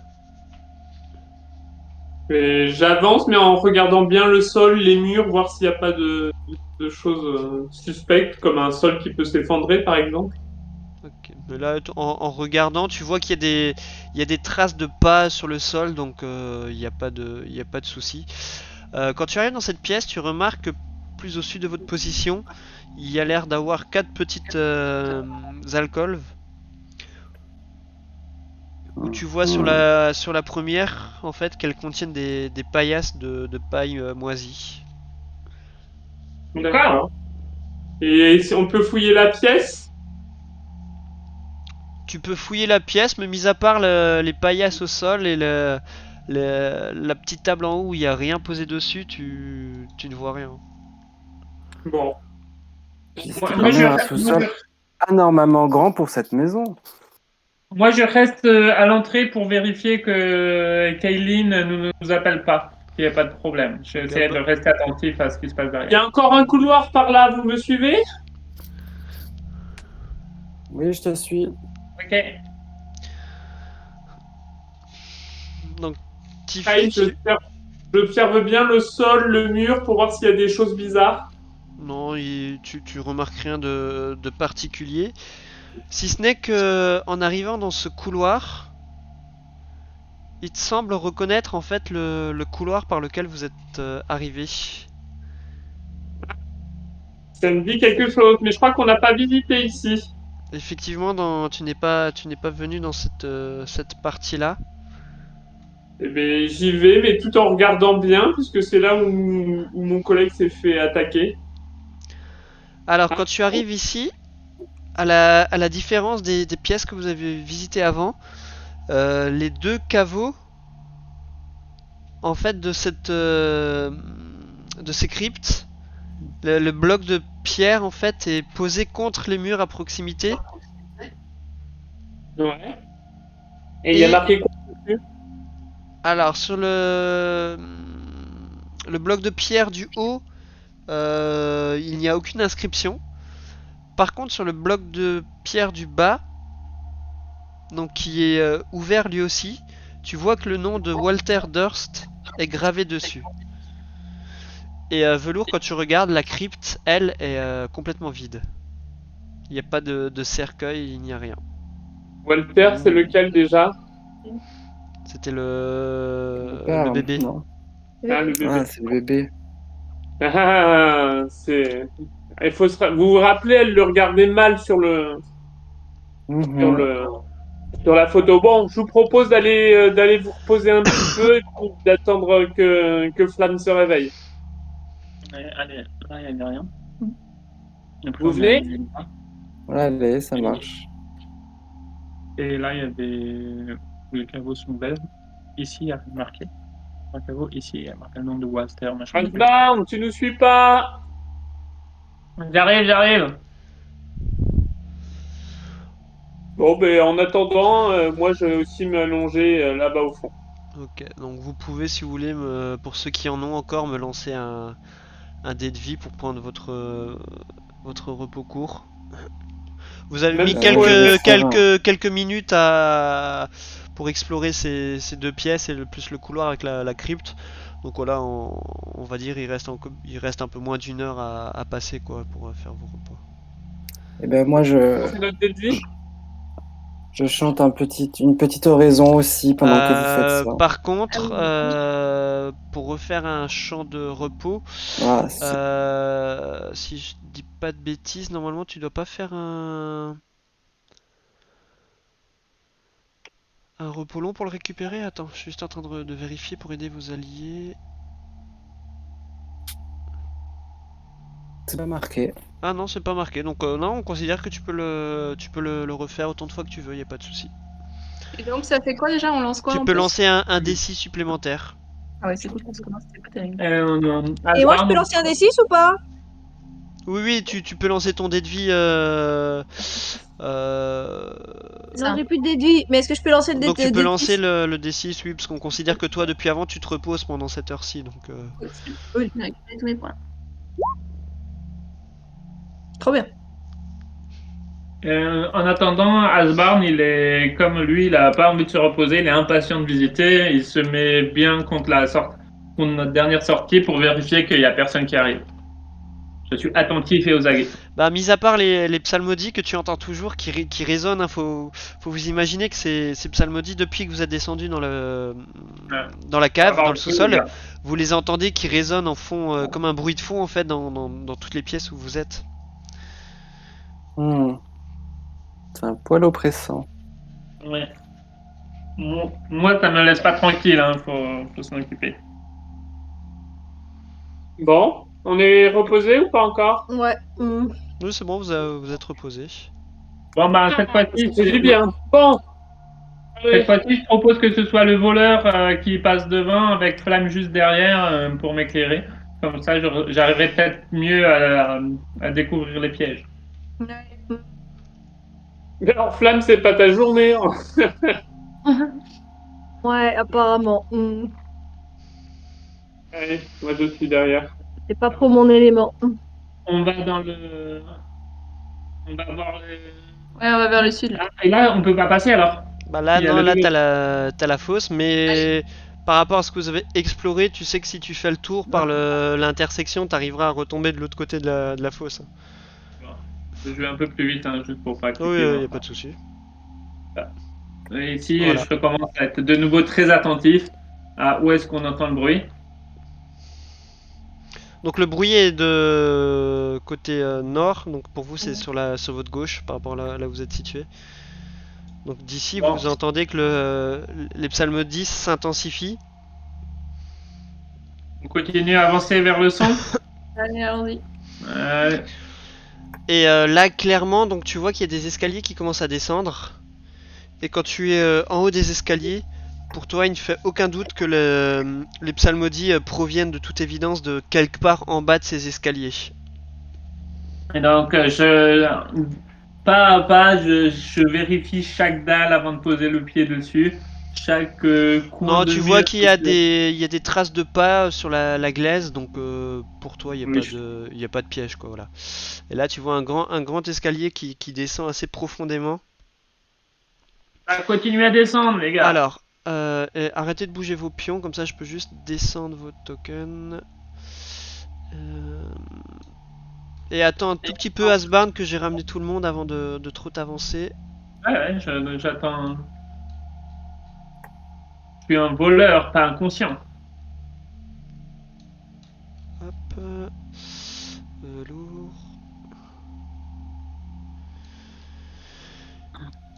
Et j'avance, mais en regardant bien le sol, les murs, voir s'il n'y a pas de choses suspectes, comme un sol qui peut s'effondrer, par exemple. Ok. Mais là, en regardant, tu vois qu'il y a il y a des traces de pas sur le sol, donc il n'y a pas il y a pas de souci. Quand tu arrives dans cette pièce, tu remarques que plus au sud de votre position, il y a l'air d'avoir 4 petites alcôves. Où tu vois sur la première, en fait, qu'elles contiennent des paillasses de paille moisie. D'accord. Et si on peut fouiller la pièce? Tu peux fouiller la pièce, mais mis à part les paillasses au sol et la petite table en haut où il n'y a rien posé dessus, tu ne vois rien. Bon. Puis c'est Moi, quand moi, je, même un moi, sous-sol anormalement grand pour cette maison. moi, je reste à l'entrée pour vérifier que Kayleen ne nous appelle pas. Il n'y a pas de problème. Je vais Ok, essayer de rester attentif à ce qui se passe Il y derrière. a encore un couloir par là, vous me suivez? Oui, je te suis. Ok. donc Aïe, Tifli, j'observe bien le sol, le mur, pour voir s'il y a des choses bizarres. non, tu remarques rien de particulier. Si ce n'est que en arrivant dans ce couloir, il te semble reconnaître en fait le couloir par lequel vous êtes arrivé. Ça me dit quelque chose, mais je crois qu'on n'a pas visité ici. Effectivement, tu n'es pas venu dans cette partie-là. Eh bien, j'y vais, mais tout en regardant bien, puisque c'est là où mon collègue s'est fait attaquer. Alors, Ah, quand tu arrives ici, à la différence des pièces que vous avez visitées avant, les deux caveaux, en fait, de ces cryptes, le bloc de pierre, en fait, est posé contre les murs à proximité. ouais. Et il y a Et marqué quoi dessus? alors, sur le bloc de pierre du haut, il n'y a aucune inscription. Par contre, sur le bloc de pierre du bas, donc qui est ouvert lui aussi, tu vois que le nom de Walter Durst est gravé dessus. Et Velours, quand tu regardes, la crypte, elle, est complètement vide. Il n'y a pas de cercueil, il n'y a rien. Walter, c'est lequel déjà? C'était Le père, le bébé. non. Ah, le bébé. Ah, c'est le bébé. Ah, c'est. Il faut vous vous rappelez, elle le regardait mal sur sur Mhm. le, sur la photo. Bon, je vous propose d'aller vous reposer un petit peu et puis d'attendre que Flamme se réveille. Allez, là, il n'y a rien. Après, Vous on est venez? là. Allez, ça marche. Et là, il y a des. Les caveaux sont verts. Ici, il y a marqué. J'avoue, ici, il y a marqué le nom de Walter, machin. Asbarn, tu nous suis pas? J'arrive. Bon, ben en attendant, moi je vais aussi m'allonger là-bas au fond. Ok, donc vous pouvez, si vous voulez, pour ceux qui en ont encore, me lancer un dé de vie pour prendre votre repos court. Vous avez Même mis si ouais, quelques minutes pour explorer ces deux pièces et plus le couloir avec la crypte. Donc voilà, on va dire il reste un peu moins d'une heure à passer quoi pour faire vos repas. Et ben moi, C'est notre dé de vie? je chante une petite oraison aussi pendant que vous faites ça. Par contre, Ah oui. pour refaire un champ de repos, Ah, si je dis pas de bêtises, normalement tu dois pas faire un repos long pour le récupérer. Attends, je suis juste en train de vérifier pour aider vos alliés. c'est pas marqué. Ah non, c'est pas marqué. Donc non, on considère que tu peux le refaire autant de fois que tu veux, y a pas de souci. Et donc, ça fait quoi déjà? On lance quoi Tu en peux plus? lancer un D6 supplémentaire. Ah ouais, c'est cool parce que moi, c'était pas terrible. Et moi, je peux lancer un D6 ou pas? Oui, oui, tu peux lancer ton dé de vie. Non, j'ai plus de déduit. Mais est-ce que je peux lancer le Donc tu peux D6? lancer le D6, oui, parce qu'on considère que toi, depuis avant, tu te reposes pendant cette heure-ci. Donc, Oui, j'ai récupéré tous mes points. Trop bien. En attendant, Asbarn, il est comme lui, il a pas envie de se reposer, il est impatient de visiter, il se met bien contre contre notre dernière sortie pour vérifier qu'il y a personne qui arrive. Je suis attentif et aux aguets. Bah, mis à part les psalmodies que tu entends toujours qui résonnent, hein, faut vous imaginer que ces psalmodies, depuis que vous êtes descendu dans la cave, dans le sous-sol, vous les entendez qui résonnent en fond, comme un bruit de fond en fait, dans toutes les pièces où vous êtes. C'est un poil oppressant. Ouais. Moi, ça me laisse pas tranquille, hein, faut s'en occuper. Bon, on est reposé ou pas encore? Ouais. Oui, c'est bon, vous êtes reposé. Bon, bah, cette fois-ci, C'est du bien. Bon. cette fois-ci, je propose que ce soit le voleur qui passe devant avec Flamme juste derrière pour m'éclairer. Comme ça, j'arriverai peut-être mieux à découvrir les pièges. Mais alors, Flamme, c'est pas ta journée. Hein. Ouais, apparemment. Allez, moi je suis derrière. C'est pas trop mon élément. On va dans le. On va voir les. Ouais, on va vers le sud là. Ah, et là, on peut pas passer alors. Bah là, Il y a non, le là double. t'as la fosse, mais par rapport à ce que vous avez exploré, tu sais que si tu fais le tour par l'intersection, t'arriveras à retomber de l'autre côté de la fosse. Je vais un peu plus vite, hein, juste pour pas Oui, cliquer. y a pas de souci. Et ici, Voilà. je recommence à être de nouveau très attentif à où est-ce qu'on entend le bruit. Donc le bruit est de côté nord, donc pour vous c'est sur votre gauche par rapport à là où vous êtes situé. Donc d'ici Bon. vous entendez que les psalmodies s'intensifient. On continue à avancer vers le centre. Allez, allons-y. Et là clairement donc tu vois qu'il y a des escaliers qui commencent à descendre. Et quand tu es en haut des escaliers, pour toi il ne fait aucun doute que les psalmodies proviennent de toute évidence de quelque part en bas de ces escaliers. Et donc, pas à pas, je vérifie chaque dalle avant de poser le pied dessus. Chaque coin Non, de tu vois mur. qu'il y a des traces de pas sur la glaise, donc pour toi il n'y a pas de piège quoi, voilà. Et là tu vois un grand escalier qui descend assez profondément. Continuez à descendre, les gars. Alors, arrêtez de bouger vos pions, comme ça je peux juste descendre vos tokens. Et attends un tout petit peu Asbarn que j'ai ramené tout le monde avant de trop t'avancer. Ouais, j'attends. Je suis un voleur, pas inconscient. Hop. Velours.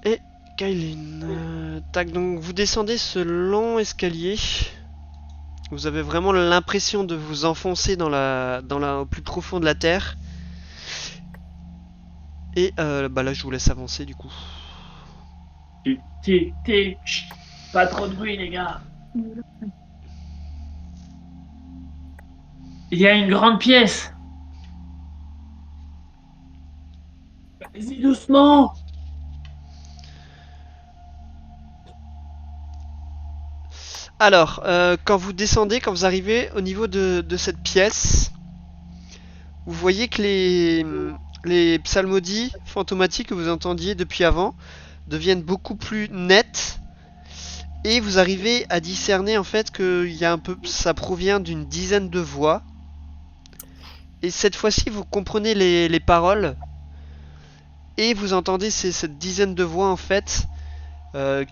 Et Kailin. Tac, donc vous descendez ce long escalier. Vous avez vraiment l'impression de vous enfoncer au plus profond de la terre. Et bah là je vous laisse avancer du coup. Pas trop de bruit, les gars. Il y a une grande pièce. Vas-y doucement. Alors, quand vous descendez, quand vous arrivez au niveau de cette pièce, vous voyez que les psalmodies fantomatiques que vous entendiez depuis avant deviennent beaucoup plus nettes. Et vous arrivez à discerner en fait que il y a un peu, ça provient d'une dizaine de voix. Et cette fois-ci, vous comprenez les paroles. Et vous entendez cette dizaine de voix en fait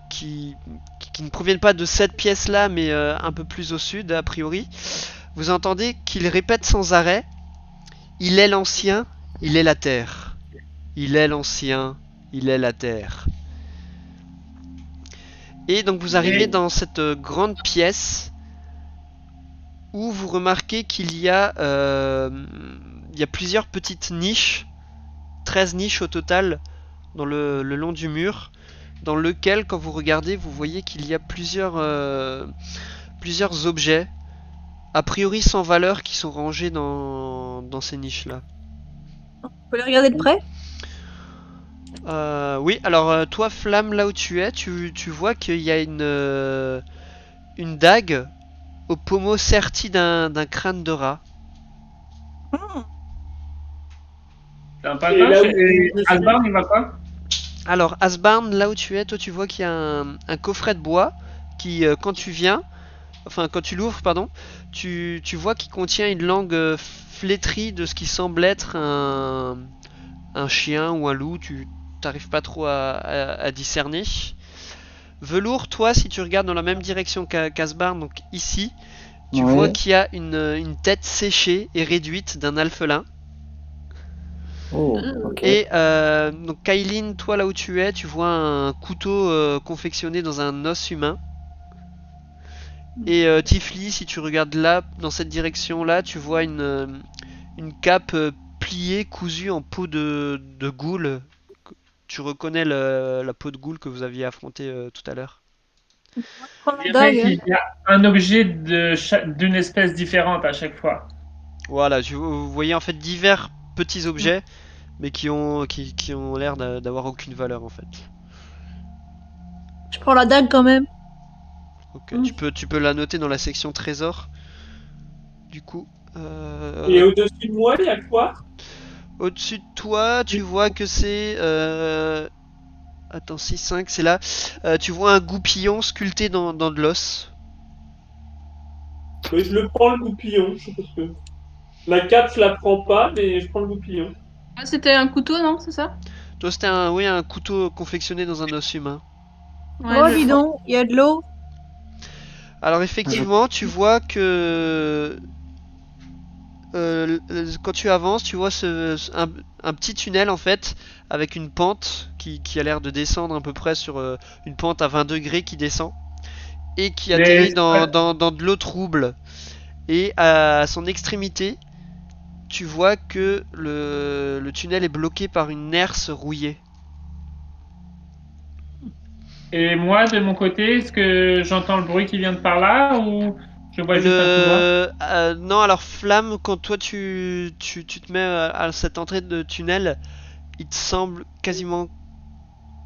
qui ne proviennent pas de cette pièce-là, mais un peu plus au sud, a priori. Vous entendez qu'il répète sans arrêt « Il est l'ancien, il est la terre. Il est l'ancien, il est la terre. » Et donc vous arrivez dans cette grande pièce où vous remarquez qu'il y a plusieurs petites niches, 13 niches au total dans le long du mur, dans lequel, quand vous regardez, vous voyez qu'il y a plusieurs objets, a priori sans valeur, qui sont rangés dans ces niches-là. On peut les regarder de près? Oui, alors toi, Flamme, là où tu es, tu vois qu'il y a une dague au pommeau serti d'un crâne de rat. C'est un patin. Et là où Et je suis- Albarn, il va quoi? Alors, Asbarn, là où tu es, toi tu vois qu'il y a un coffret de bois qui, quand tu l'ouvres, pardon, tu vois qu'il contient une langue flétrie de ce qui semble être un chien ou un loup, tu t'arrives pas trop à discerner. Velours, toi, si tu regardes dans la même direction qu'Asbarn, donc ici, tu Ouais. vois qu'il y a une tête séchée et réduite d'un alphelin. Oh, ok. Et donc Kailin, toi là où tu es, tu vois un couteau confectionné dans un os humain. Et Tifli, si tu regardes là, dans cette direction là, tu vois une cape pliée, cousue en peau de goule. Tu reconnais la peau de goule que vous aviez affrontée tout à l'heure. Prends Il la dague. y a un objet d'une espèce différente à chaque fois. Voilà, vous voyez en fait divers petits objets, mais qui ont l'air d'avoir aucune valeur en fait. Je prends la dague quand même. Ok, tu peux la noter dans la section trésor. Du coup, Et au-dessus de moi, il y a quoi? au-dessus de toi, tu vois que c'est attends, 6, 5, c'est là. Tu vois un goupillon sculpté dans de l'os. Mais je le prends le goupillon. Parce que la cape, je la prends pas, mais je prends le goupillon. Ah, c'était un couteau, non? C'est ça? Toi, c'était un couteau confectionné dans un os humain. Ouais, Oh je dis prends. donc, il y a de l'eau. Alors effectivement, tu vois que quand tu avances, tu vois un petit tunnel en fait, avec une pente qui a l'air de descendre à peu près sur une pente à 20 degrés qui descend et qui atterrit dans de l'eau trouble. Et à son extrémité, tu vois que le tunnel est bloqué par une herse rouillée. Et moi, de mon côté, est-ce que j'entends le bruit qui vient de par là ou je vois juste un couloir? Non, alors Flamme, quand toi tu te mets à cette entrée de tunnel, il te semble quasiment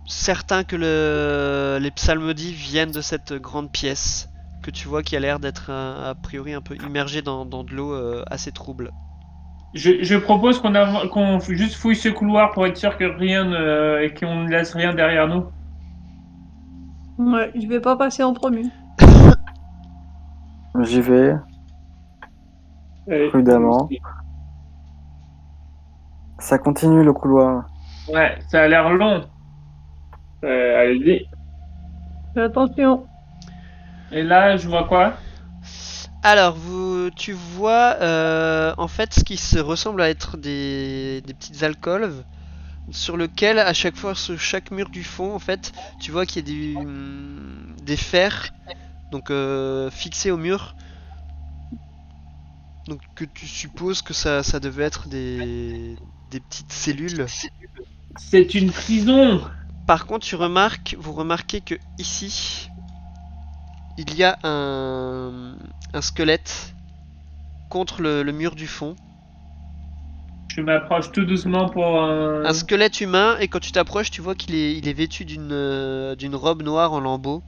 certain que les psalmodies viennent de cette grande pièce que tu vois qui a l'air d'être a priori un peu immergée dans de l'eau assez trouble. Je propose qu'on juste fouille ce couloir pour être sûr que et qu'on ne laisse rien derrière nous. Ouais, je vais pas passer en premier. J'y vais Allez, prudemment. Ça continue le couloir. Ouais, ça a l'air long. allez-y. Fais attention. Et là, je vois quoi? Alors, tu vois en fait ce qui se ressemble à être des petites alcôves sur lequel à chaque fois sur chaque mur du fond en fait tu vois qu'il y a des fers donc fixés au mur, donc que tu supposes que ça devait être des petites cellules. C'est une prison. Par contre vous remarquez que ici il y a un squelette contre le mur du fond. Je m'approche tout doucement pour... Un squelette humain, et quand tu t'approches, tu vois qu'il est vêtu d'une robe noire en lambeaux.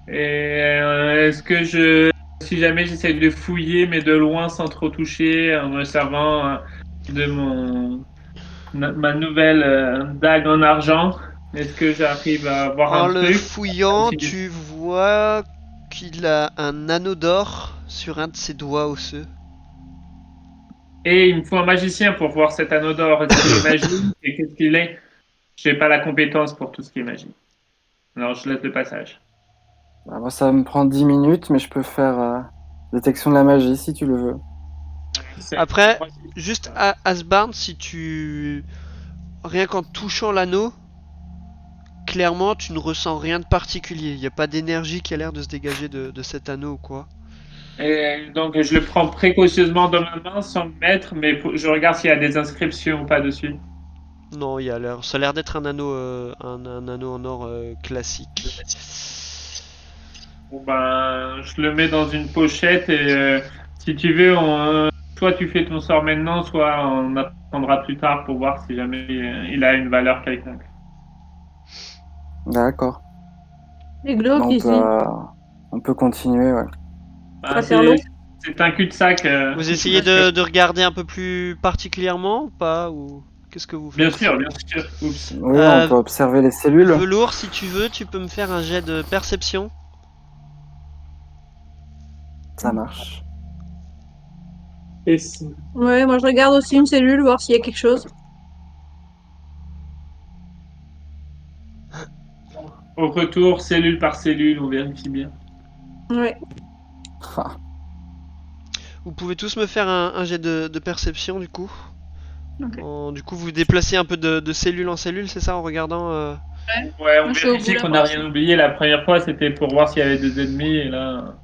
Et est-ce que si jamais j'essaie de fouiller, mais de loin sans trop toucher, en me servant de ma nouvelle dague en argent, est-ce que j'arrive à voir En un le truc? fouillant, Si- tu vois qu'il a un anneau d'or sur un de ses doigts osseux. Et il me faut un magicien pour voir cet anneau d'or. Est-ce qu'il est magique et qu'est-ce qu'il est? J'ai pas la compétence pour tout ce qui est magie. Alors je laisse le passage. Bah, moi, ça va me prendre 10 minutes, mais je peux faire détection de la magie si tu le veux. Après, juste à Asbarn, si tu... Rien qu'en touchant l'anneau, clairement, tu ne ressens rien de particulier. Il n'y a pas d'énergie qui a l'air de se dégager de cet anneau ou quoi. Et donc je le prends précautionneusement dans ma main sans me mettre, mais je regarde s'il y a des inscriptions ou pas dessus. Non, ça a l'air d'être un anneau, un anneau en or classique. Bon, ben, je le mets dans une pochette et si tu veux, soit tu fais ton sort maintenant, soit on attendra plus tard pour voir si jamais il a une valeur quelconque. D'accord. Les Bah, glauques ici. on peut continuer, ouais. Ben, va faire l'eau. c'est un cul-de-sac. Vous essayez de regarder un peu plus particulièrement ou pas, ou qu'est-ce que vous faites? Bien sûr, bien sûr. Oups. Oui, Euh, on peut observer les cellules. Velours, si tu veux, tu peux me faire un jet de perception. Ça marche. Et Ouais, moi je regarde aussi une cellule, voir s'il y a quelque chose. Au retour, cellule par cellule, on vérifie bien. Ouais. Ah, Vous pouvez tous me faire un jet de perception du coup. Ok. Du coup, vous déplacez un peu de cellule en cellule, c'est ça, en regardant Ouais, on Moi, je suis au vérifie bout, qu'on là, n'a pour rien oublié. La première fois, c'était pour voir s'il y avait des ennemis, et là...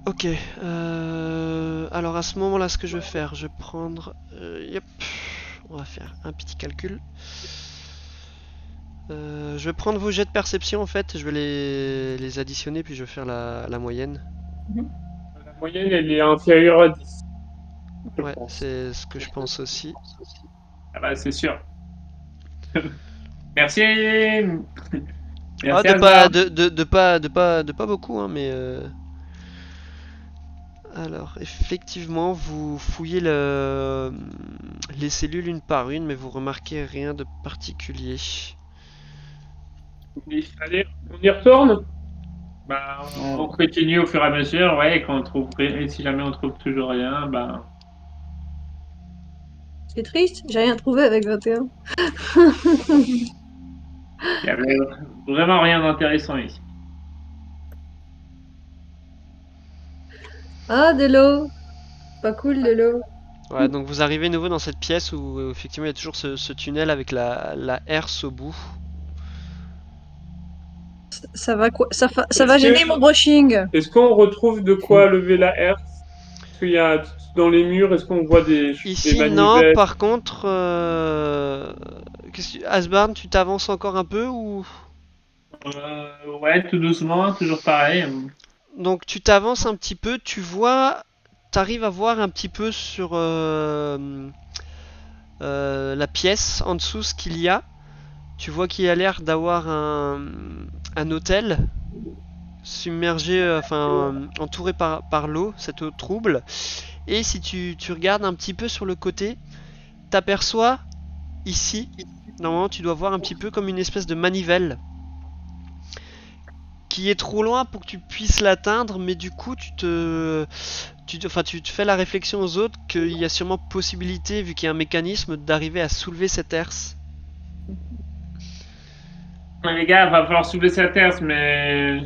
Ok. Alors à ce moment-là, ce que je vais faire, je vais prendre... yep. On va faire un petit calcul. Je vais prendre vos jets de perception en fait, je vais les additionner puis je vais faire la moyenne. la moyenne, elle est inférieure à 10. je Ouais, pense. c'est ce que je pense aussi. Ah bah, c'est sûr. Merci. Ah, Merci, Asgard. de pas beaucoup, hein, mais... Alors, effectivement, vous fouillez les cellules une par une, mais vous remarquez rien de particulier. Allez, on y retourne? Bah, on continue au fur et à mesure, ouais, et quand on trouve, et si jamais on trouve toujours rien, bah... C'est triste, j'ai rien trouvé avec 21. Il y avait vraiment rien d'intéressant ici. Ah, de l'eau. Pas cool de l'eau. Ouais, donc vous arrivez nouveau dans cette pièce où effectivement il y a toujours ce tunnel avec la herse au bout. Ça va quoi ça va Est-ce gêner que- mon brushing. Est-ce qu'on retrouve de quoi lever la herse? Est-ce qu'il y a dans les murs, est-ce qu'on voit des Ici, non, manivelles? par contre, Asbarn, tu t'avances encore un peu ou... Ouais, tout doucement, toujours pareil. Donc tu t'avances un petit peu, t'arrives à voir un petit peu sur la pièce en dessous ce qu'il y a. Tu vois qu'il y a l'air d'avoir un hôtel submergé, entouré par l'eau, cette eau trouble. Et si tu regardes un petit peu sur le côté, t'aperçois ici, normalement tu dois voir un petit peu comme une espèce de manivelle qui est trop loin pour que tu puisses l'atteindre, mais du coup tu te fais la réflexion aux autres qu'il y a sûrement possibilité, vu qu'il y a un mécanisme, d'arriver à soulever cette herse. Les gars, va falloir soulever cette herse, mais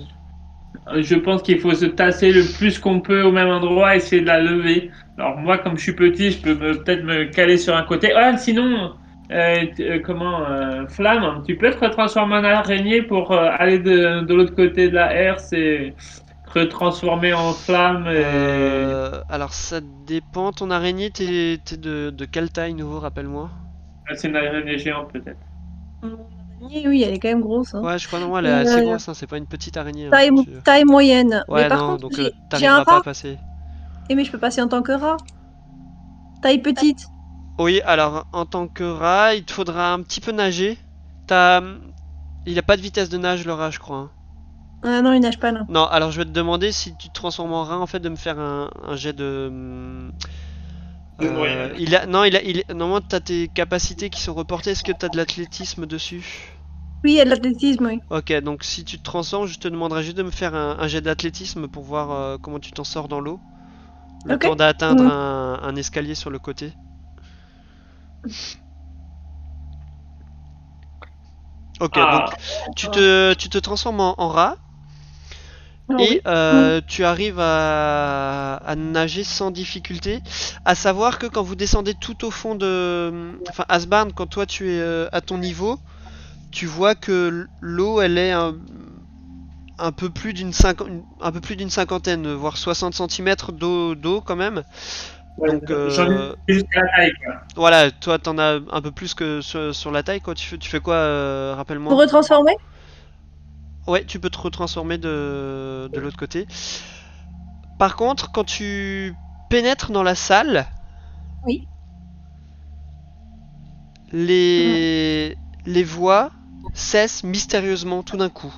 je pense qu'il faut se tasser le plus qu'on peut au même endroit et essayer de la lever. Alors moi, comme je suis petit, je peux peut-être me caler sur un côté. Ah, sinon, Flamme, tu peux te transformer en araignée pour aller de l'autre côté de la herse et retransformer en flamme Alors ça dépend, ton araignée, t'es de quelle taille nouveau, rappelle-moi? C'est une araignée géante peut-être. Oui, elle est quand même grosse. Hein. Ouais, je crois non, elle est assez Euh, grosse, hein, c'est pas une petite araignée. Hein, taille, taille moyenne. Ouais, Mais par non, contre, donc j'ai un t'arriveras pas à rat. passer. Mais je peux passer en tant que rat. Taille petite. Oui, alors en tant que rat, il te faudra un petit peu nager. T'as... Il a pas de vitesse de nage le rat, je crois. Hein. Ah non, il nage pas là. Non, alors je vais te demander si tu te transformes en rat, en fait, de me faire un jet de... moyenne. Normalement, t'as tes capacités qui sont reportées. Est-ce que t'as de l'athlétisme dessus? Oui, il y a de l'athlétisme, oui. Ok, donc si tu te transformes, je te demanderai juste de me faire un jet d'athlétisme pour voir comment tu t'en sors dans l'eau. Le Ok. temps d'atteindre un escalier sur le côté. Ok, donc tu te transformes en rat Ah et oui. tu arrives à nager sans difficulté. À savoir que quand vous descendez tout au fond de... Enfin, Asbarn, quand toi tu es à ton niveau, tu vois que l'eau, elle est un peu plus d'une cinquantaine, voire 60 cm d'eau quand même. Donc J'en ai jusqu'à la taille, quoi. voilà, toi t'en as un peu plus que sur la taille quoi. Tu fais quoi, Pour rappelle-moi? retransformer? Ouais, tu peux te retransformer de l'autre côté. Par contre, quand tu pénètres dans la salle, Oui. les voix cessent mystérieusement tout d'un coup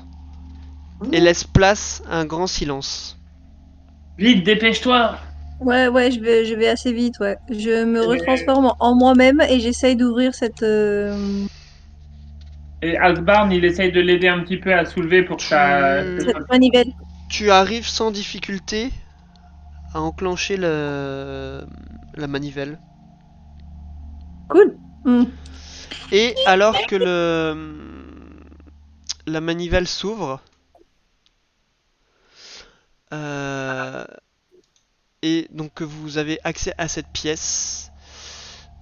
et laissent place à un grand silence. Vite, dépêche-toi! Ouais, je vais assez vite, ouais. Je me retransforme en moi-même et j'essaye d'ouvrir cette... Et Asbarn, il essaye de l'aider un petit peu à soulever pour que ça... cette manivelle. Tu arrives sans difficulté à enclencher la manivelle. Cool. Et alors que la manivelle s'ouvre, et donc que vous avez accès à cette pièce,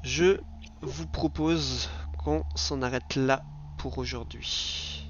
je vous propose qu'on s'en arrête là pour aujourd'hui.